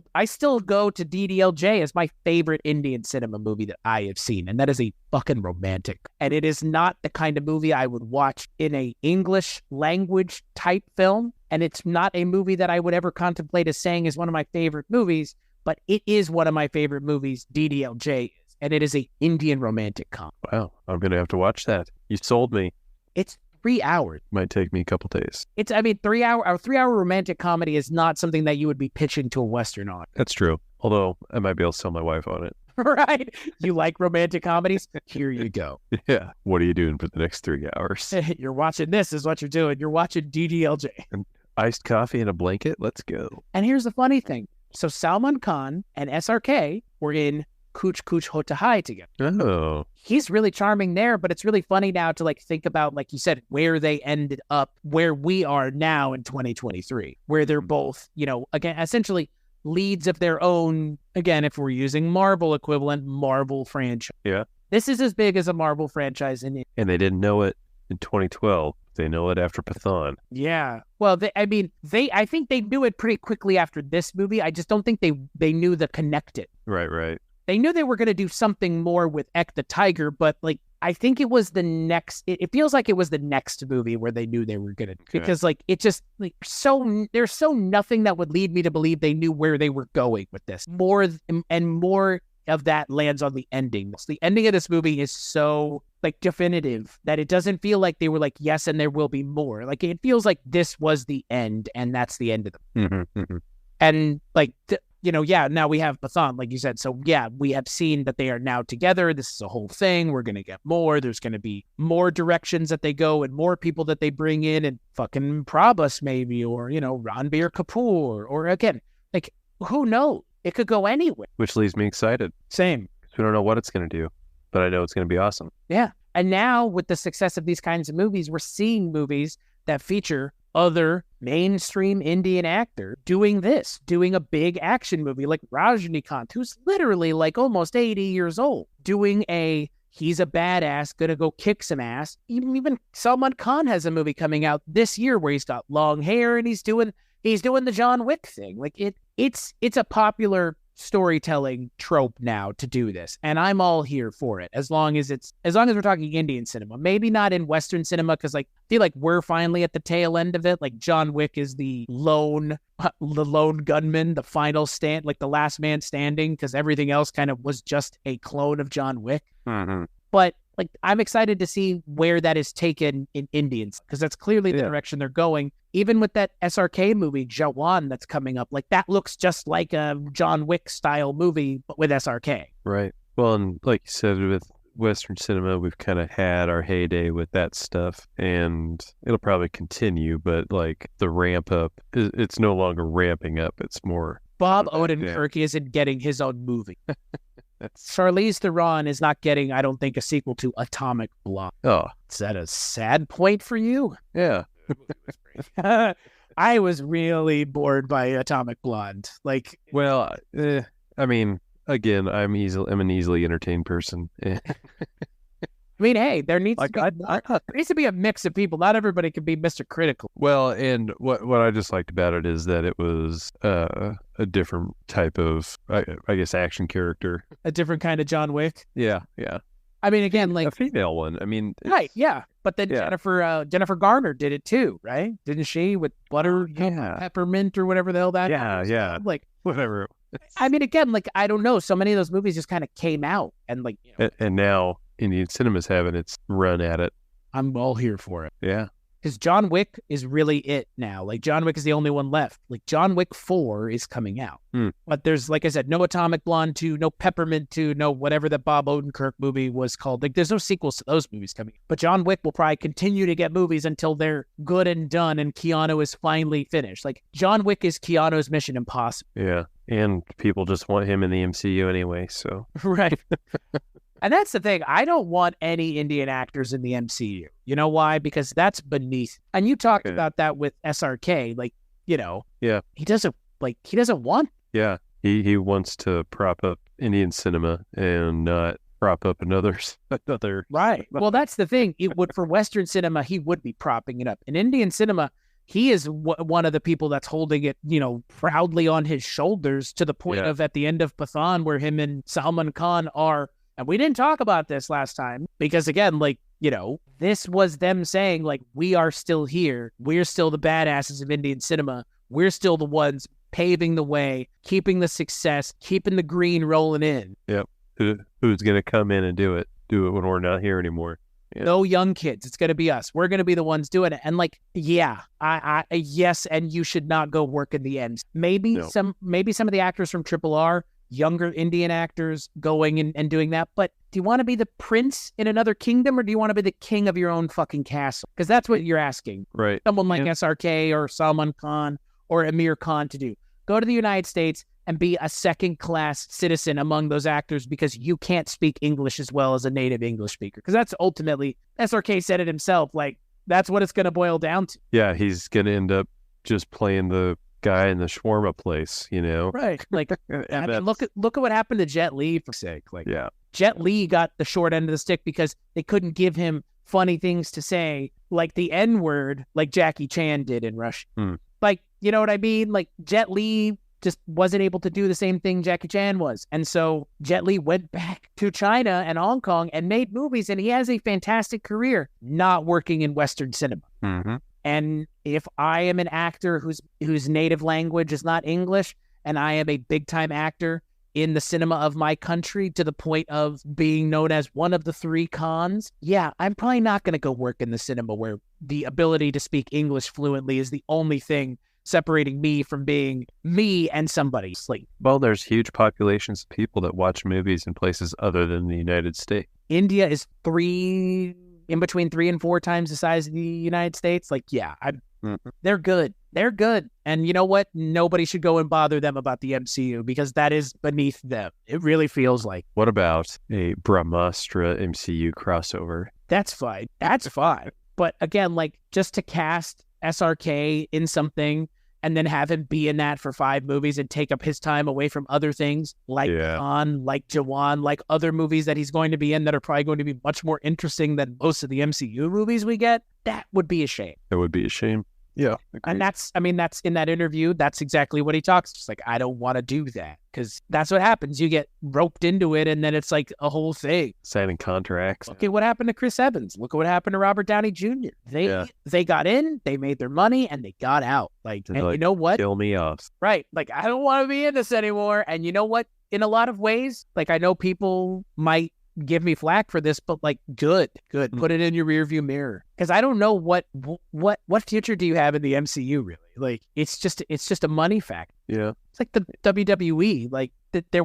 go to DDLJ as my favorite Indian cinema movie that I have seen, and that is a fucking romantic. And it is not the kind of movie I would watch in a English language type film, and it's not a movie that I would ever contemplate as saying is one of my favorite movies, but it is one of my favorite movies, DDLJ is, and it is a Indian romantic comedy. Wow, I'm going to have to watch that. You sold me. It's 3 hours. Might take me a couple days. A 3-hour romantic comedy is not something that you would be pitching to a Western audience. That's true. Although I might be able to sell my wife on it. Right? You like romantic comedies? Here you go. Yeah. What are you doing for the next 3 hours? You're watching this is what you're doing. You're watching DDLJ. And iced coffee and a blanket? Let's go. And here's the funny thing. So Salman Khan and SRK were in Kuch Kuch Hota Hai together. Oh. He's really charming there, but it's really funny now to like think about, like you said, where they ended up, where we are now in 2023, where they're both, again, essentially leads of their own, again, if we're using Marvel equivalent, Marvel franchise. Yeah. This is as big as a Marvel franchise. And they didn't know it in 2012. They know it after Pathan. Yeah. Well, I think they knew it pretty quickly after this movie. I just don't think they knew the connected. Right. They knew they were going to do something more with Ek the Tiger, but like, I think it was the next, it feels like it was the next movie where they knew they were going to, because like, it just like, there's so nothing that would lead me to believe they knew where they were going with this. More of that lands on the ending. The ending of this movie is so like definitive that it doesn't feel like they were like, yes, and there will be more. Like, it feels like this was the end, and that's the end of the mm-hmm. And like, now we have Pathan, like you said. So yeah, we have seen that they are now together. This is a whole thing. We're going to get more. There's going to be more directions that they go and more people that they bring in, and fucking Prabhas maybe, or, Ranbir Kapoor, or again, like, who knows? It could go anywhere. Which leaves me excited. Same. We don't know what it's going to do. but I know it's going to be awesome. Yeah. And now with the success of these kinds of movies, we're seeing movies that feature other mainstream Indian actor doing a big action movie like Rajnikant, who's literally like almost 80 years old, doing he's a badass, gonna go kick some ass. Even Salman Khan has a movie coming out this year where he's got long hair and he's doing the John Wick thing. Like it's a popular storytelling trope now to do this, and I'm all here for it as long as we're talking Indian cinema, maybe not in Western cinema, because like I feel like we're finally at the tail end of it. Like John Wick is the lone gunman, the final stand, like the last man standing, because everything else kind of was just a clone of John Wick. Mm-hmm. But like I'm excited to see where that is taken in Indians, because that's clearly the direction they're going. Even with that SRK movie, Jawan, that's coming up, like that looks just like a John Wick style movie, but with SRK. Right. Well, and like you said, with Western cinema, we've kind of had our heyday with that stuff, and it'll probably continue, but like the ramp up, it's no longer ramping up. It's more... Bob Odenkirk isn't getting his own movie. Charlize Theron is not getting, I don't think, a sequel to Atomic Blonde. Oh. Is that a sad point for you? Yeah. I was really bored by Atomic Blonde. Like, well, I mean, again, I'm an easily entertained person. I mean, hey, there needs to be a mix of people. Not everybody can be Mr. Critical. Well, and what I just liked about it is that it was a different type of, I guess, action character. A different kind of John Wick. Yeah. I mean, again, like a female one. I mean, right, yeah. But then Jennifer Garner did it too, right? Didn't she, with butter, peppermint, or whatever the hell that? Yeah. Like whatever. I mean, again, like I don't know. So many of those movies just kind of came out, and like, and now Indian cinema's having its run at it. I'm all here for it. Yeah. Because John Wick is really it now. Like John Wick is the only one left. Like John Wick 4 is coming out. But there's, like I said, no Atomic Blonde 2, no Peppermint 2, no whatever the Bob Odenkirk movie was called. Like there's no sequels to those movies coming. But John Wick will probably continue to get movies until they're good and done and Keanu is finally finished. Like John Wick is Keanu's Mission Impossible. Yeah. And people just want him in the MCU anyway, so. Right. And that's the thing. I don't want any Indian actors in the MCU. You know why? Because that's beneath. And you talked about that with SRK. Like, yeah, he doesn't want. Yeah, he wants to prop up Indian cinema and not prop up another. Right. Well, that's the thing. It would, for Western cinema, he would be propping it up. In Indian cinema, he is one of the people that's holding it, proudly on his shoulders, to the point of at the end of Pathan, where him and Salman Khan are. And we didn't talk about this last time because, again, like, this was them saying, like, we are still here. We're still the badasses of Indian cinema. We're still the ones paving the way, keeping the success, keeping the green rolling in. Yep. Who's going to come in and do it when we're not here anymore? Yeah. No young kids. It's going to be us. We're going to be the ones doing it. And like, yeah, yes. And you should not go work in the ends. Maybe some of the actors from Triple R, younger Indian actors going and doing that. But do you want to be the prince in another kingdom, or do you want to be the king of your own fucking castle? Because that's what you're asking. Right. Someone like SRK or Salman Khan or Amir Khan to do. Go to the United States and be a second-class citizen among those actors because you can't speak English as well as a native English speaker. Because that's ultimately, SRK said it himself, like, that's what it's going to boil down to. Yeah, he's going to end up just playing the guy in the shawarma place, Right. Like, I mean, look at what happened to Jet Li, for sake. Like, yeah. Jet Li got the short end of the stick because they couldn't give him funny things to say, like the N-word, like Jackie Chan did in Russia. Like, you know what I mean? Like, Jet Li just wasn't able to do the same thing Jackie Chan was. And so Jet Li went back to China and Hong Kong and made movies, and he has a fantastic career not working in Western cinema. Mm-hmm. And if I am an actor whose native language is not English, and I am a big-time actor in the cinema of my country to the point of being known as one of the three Khans, yeah, I'm probably not going to go work in the cinema where the ability to speak English fluently is the only thing separating me from being me and somebody. Like, well, there's huge populations of people that watch movies in places other than the United States. India is in between 3 and 4 times the size of the United States. Like, yeah, They're good. They're good. And you know what? Nobody should go and bother them about the MCU because that is beneath them. It really feels like. What about a Brahmastra MCU crossover? That's fine. That's fine. But again, like just to cast SRK in something and then have him be in that for 5 movies and take up his time away from other things like Khan, like Jawan, like other movies that he's going to be in that are probably going to be much more interesting than most of the MCU movies we get, that would be a shame. That would be a shame. Yeah. Agreed. And that's in that interview, that's exactly what he talks. Just like, I don't want to do that because that's what happens. You get roped into it and then it's like a whole thing. Signing contracts. Okay, what happened to Chris Evans? Look at what happened to Robert Downey Jr. They got in, they made their money, and they got out. And you know what? Kill me off. Right. Like, I don't want to be in this anymore. And you know what? In a lot of ways, like I know people might give me flack for this, but like good. Put it in your rearview mirror. Because I don't know what future do you have in the MCU really? Like it's just a money factor. Yeah. It's like the WWE. Like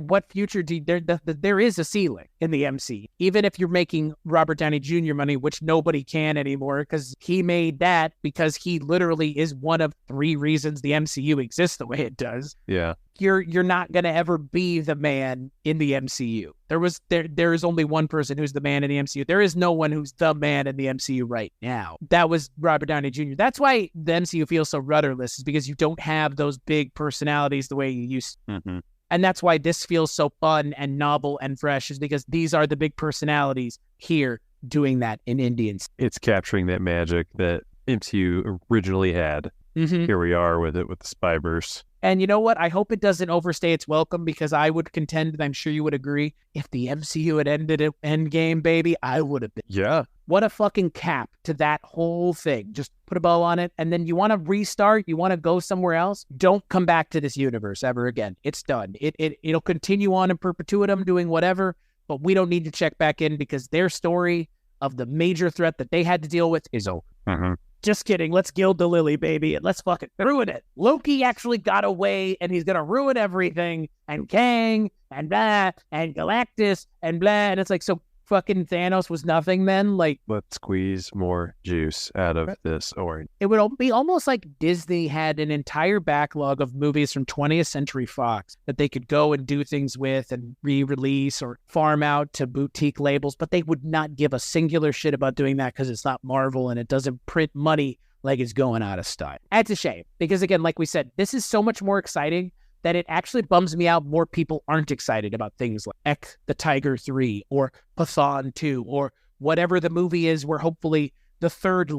what future do there is a ceiling in the MC. Even if you're making Robert Downey Jr. money, which nobody can anymore because he made that because he literally is one of 3 reasons the MCU exists the way it does. Yeah. You're not gonna ever be the man in the MCU. There is only one person who's the man in the MCU. There is no one who's the man in the MCU right now. That was Robert Downey Jr. That's why the MCU feels so rudderless, is because you don't have those big personalities the way you used to. Mm-hmm. And that's why this feels so fun and novel and fresh, is because these are the big personalities here doing that in Indians. It's capturing that magic that MCU originally had. Mm-hmm. Here we are with it with the Spyverse. And you know what? I hope it doesn't overstay its welcome, because I would contend, and I'm sure you would agree, if the MCU had ended at Endgame, baby, I would have been. Yeah. What a fucking cap to that whole thing. Just put a bow on it. And then you want to restart, you want to go somewhere else, don't come back to this universe ever again. It's done. It'll continue on in perpetuitum doing whatever, but we don't need to check back in because their story of the major threat that they had to deal with is over. Mm-hmm. Just kidding. Let's gild the lily, baby, and let's fucking ruin it. Loki actually got away, and he's going to ruin everything, and Kang, and blah, and Galactus, and blah, and it's like, so fucking Thanos was nothing then? Like, let's squeeze more juice out of this orange. It would be almost like Disney had an entire backlog of movies from 20th Century Fox that they could go and do things with and re-release or farm out to boutique labels, but they would not give a singular shit about doing that because it's not Marvel and it doesn't print money like it's going out of style. That's a shame, because again, like we said, this is so much more exciting that it actually bums me out more people aren't excited about things like Ek the Tiger 3 or Pathan 2 or whatever the movie is where hopefully the third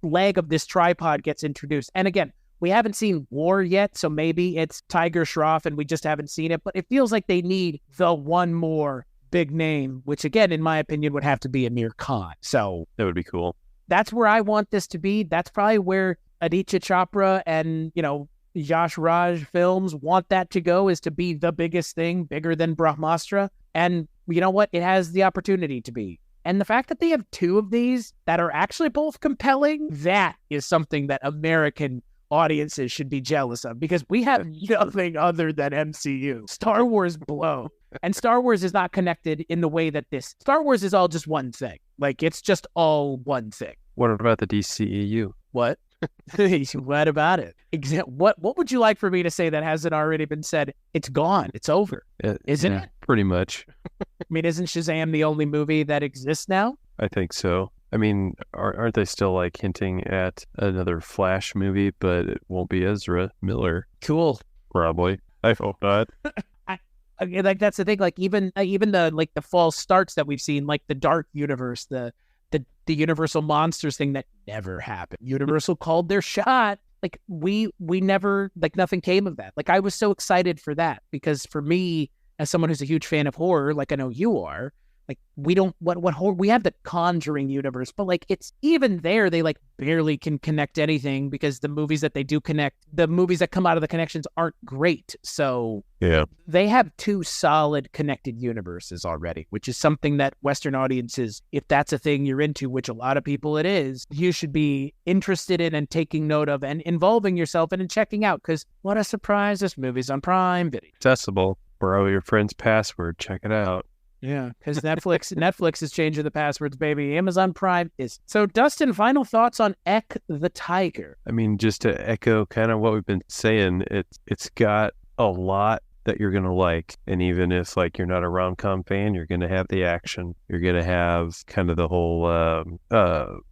leg of this tripod gets introduced. And again, we haven't seen War yet, so maybe it's Tiger Shroff and we just haven't seen it, but it feels like they need the one more big name, which again, in my opinion, would have to be Amir Khan. So that would be cool. That's where I want this to be. That's probably where Aditya Chopra and, Yash Raj Films want that to go, is to be the biggest thing, bigger than Brahmastra. And you know what? It has the opportunity to be. And the fact that they have 2 of these that are actually both compelling, that is something that American audiences should be jealous of, because we have nothing other than MCU. Star Wars blow. And Star Wars is not connected in the way that this. Star Wars is all just one thing. Like, it's just all one thing. What about the DCEU? What? What about it? What would you like for me to say that hasn't already been said? It's gone. It's over. Isn't it? Pretty much. I mean, isn't Shazam the only movie that exists now? I think so. I mean, aren't they still like hinting at another Flash movie, but it won't be Ezra Miller? Cool. Probably. I hope not. Like, that's the thing. Like, even the false starts that we've seen, like the Dark Universe, the Universal Monsters thing that never happened. Universal called their shot. Like, we never, like, nothing came of that. Like, I was so excited for that, because for me, as someone who's a huge fan of horror, like I know you are, like, we don't, what horror, we have the Conjuring universe, but like, it's even there, they like barely can connect anything, because the movies that they do connect, the movies that come out of the connections aren't great. So yeah, they have 2 solid connected universes already, which is something that Western audiences, if that's a thing you're into, which a lot of people it is, you should be interested in and taking note of and involving yourself in and checking out, because what a surprise, this movie's on Prime Video. Accessible. Borrow your friend's password. Check it out. Yeah, because Netflix is changing the passwords, baby. Amazon Prime is. So, Dustin, final thoughts on Ek the Tiger? I mean, just to echo kind of what we've been saying, it's got a lot that you're gonna like, and even if like you're not a rom-com fan, you're gonna have the action. You're gonna have kind of the whole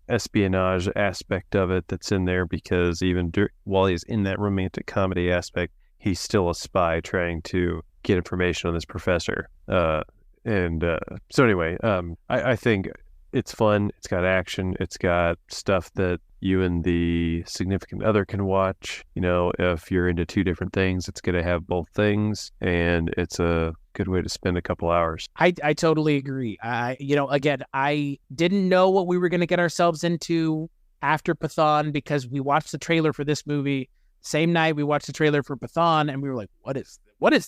espionage aspect of it that's in there, because even while he's in that romantic comedy aspect, he's still a spy trying to get information on this professor. So anyway, I think it's fun. It's got action. It's got stuff that you and the significant other can watch. You know, if you're into two different things, it's going to have both things, and it's a good way to spend a couple hours. I totally agree. Again, I didn't know what we were going to get ourselves into after Pathan, because we watched the trailer for this movie. Same night we watched the trailer for Pathan, and we were like, what is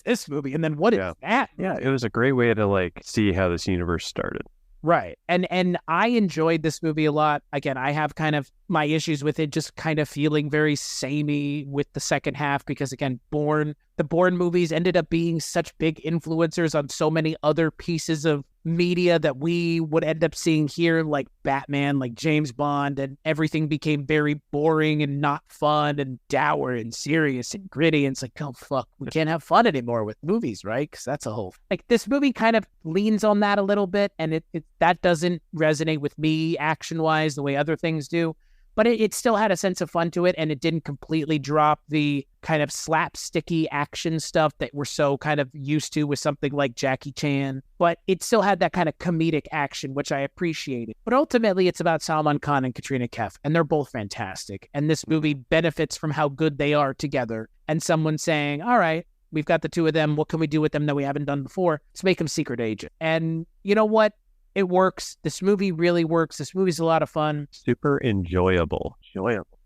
this movie? And then what is that? Yeah, it was a great way to like see how this universe started. Right. And I enjoyed this movie a lot. Again, I have kind of my issues with it just kind of feeling very samey with the second half, because again, the Bourne movies ended up being such big influencers on so many other pieces of media that we would end up seeing here, like Batman, like James Bond, and everything became very boring and not fun and dour and serious and gritty. And it's like, oh, fuck, we can't have fun anymore with movies, right? Because that's a whole... Like, this movie kind of leans on that a little bit, and that doesn't resonate with me action-wise the way other things do. But it still had a sense of fun to it, and it didn't completely drop the kind of slapsticky action stuff that we're so kind of used to with something like Jackie Chan. But it still had that kind of comedic action, which I appreciated. But ultimately, it's about Salman Khan and Katrina Kaif, and they're both fantastic. And this movie benefits from how good they are together. And someone saying, all right, we've got the two of them. What can we do with them that we haven't done before? Let's make them secret agent. And you know what? It works. This movie really works. This movie's a lot of fun. Super enjoyable.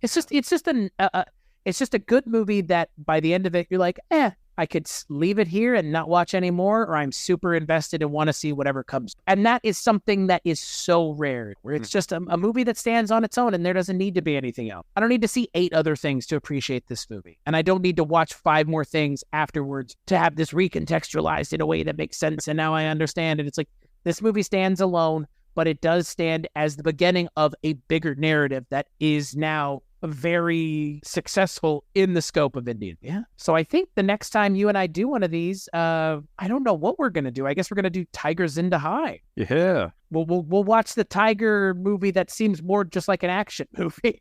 It's just a good movie that by the end of it, you're like, I could leave it here and not watch anymore, or I'm super invested and want to see whatever comes. And that is something that is so rare, where it's just a movie that stands on its own and there doesn't need to be anything else. I don't need to see 8 other things to appreciate this movie. And I don't need to watch 5 more things afterwards to have this recontextualized in a way that makes sense. And now I understand it. It's like, this movie stands alone, but it does stand as the beginning of a bigger narrative that is now very successful in the scope of Indian. Yeah. So I think the next time you and I do one of these, I don't know what we're going to do. I guess we're going to do Tiger Zinda High. Yeah. We'll watch the Tiger movie that seems more just like an action movie.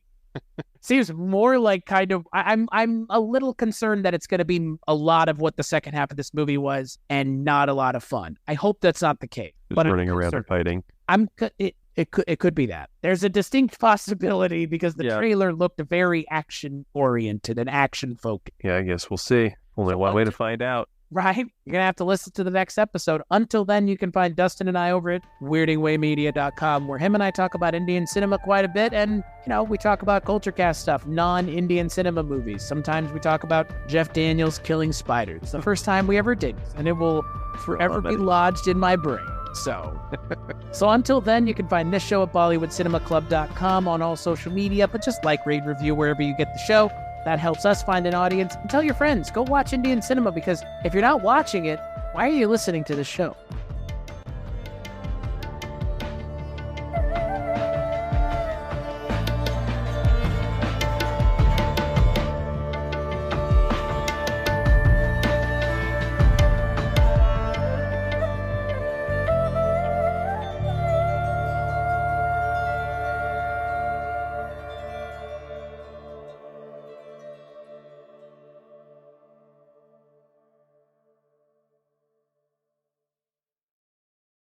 Seems more like kind of... I'm a little concerned that it's going to be a lot of what the second half of this movie was and not a lot of fun. I hope that's not the case. Just running around and fighting. It could be that. There's a distinct possibility because the trailer looked very action-oriented and action-focused. Yeah, I guess we'll see. Only one way to find out. Right? You're going to have to listen to the next episode. Until then, you can find Dustin and I over at weirdingwaymedia.com, where him and I talk about Indian cinema quite a bit. And, we talk about culture cast stuff, non-Indian cinema movies. Sometimes we talk about Jeff Daniels killing spiders. It's the first time we ever did, and it will forever be lodged in my brain. So until then, you can find this show at BollywoodCinemaClub.com on all social media, but just like, rate, review wherever you get the show. That helps us find an audience. And tell your friends, go watch Indian cinema, because if you're not watching it, why are you listening to this show?